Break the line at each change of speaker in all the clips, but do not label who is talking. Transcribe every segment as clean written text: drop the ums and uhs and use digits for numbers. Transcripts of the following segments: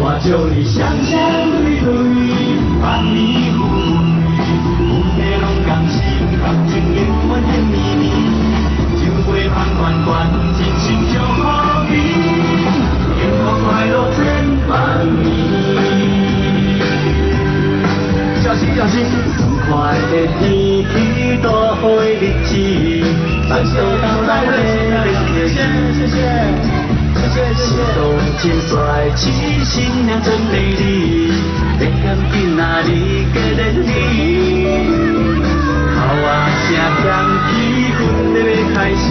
我祝你双双对对，万年富贵，夫妻拢同心，感情永远甜蜜蜜，酒杯款款款，真心祝福你，幸福快乐千万年。小心小心，愉快的天气，大好的日子，办桌到老的谢谢谢谢。心动真帅气，新娘真美丽，要嫌囡仔你嫁人你。好啊，声响气氛要开始，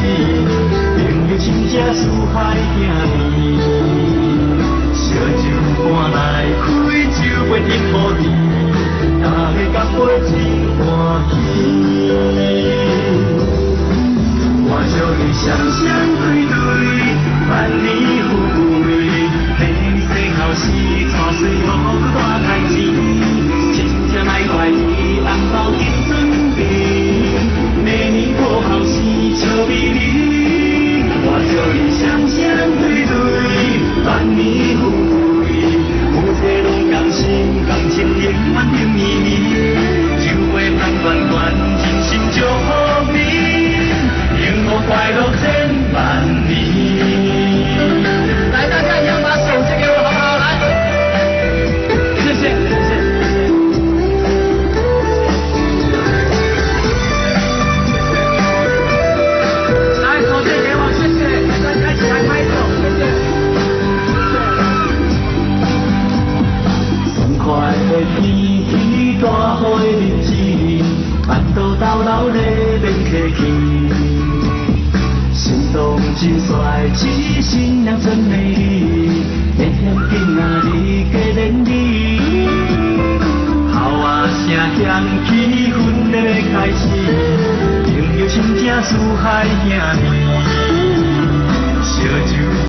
朋友亲戚四海兄弟，烧酒搬来开酒杯饮好甜，大家干杯真欢喜。我祝你双双对对，万年富贵，生生后世，娶水好大太子，亲戚莫怀疑，红包紧准备，明年过后生笑眯眯。我祝你双双对对，万年富贵，夫妻拢同心，感情永远甜蜜蜜，酒杯款款款，真心祝福你。幸福快乐千万年！来，大家一样把手借给我，好不好？来，谢谢，谢谢。来，手借给我，谢谢。大家一起来拍手，谢谢。愉快的天气，大好的日子，办桌到老咧免客气。心动真帅气，新娘真美丽，要嫌囡仔你嫁人你。好啊，声响气氛要开始，朋友亲戚四海兄弟，烧酒。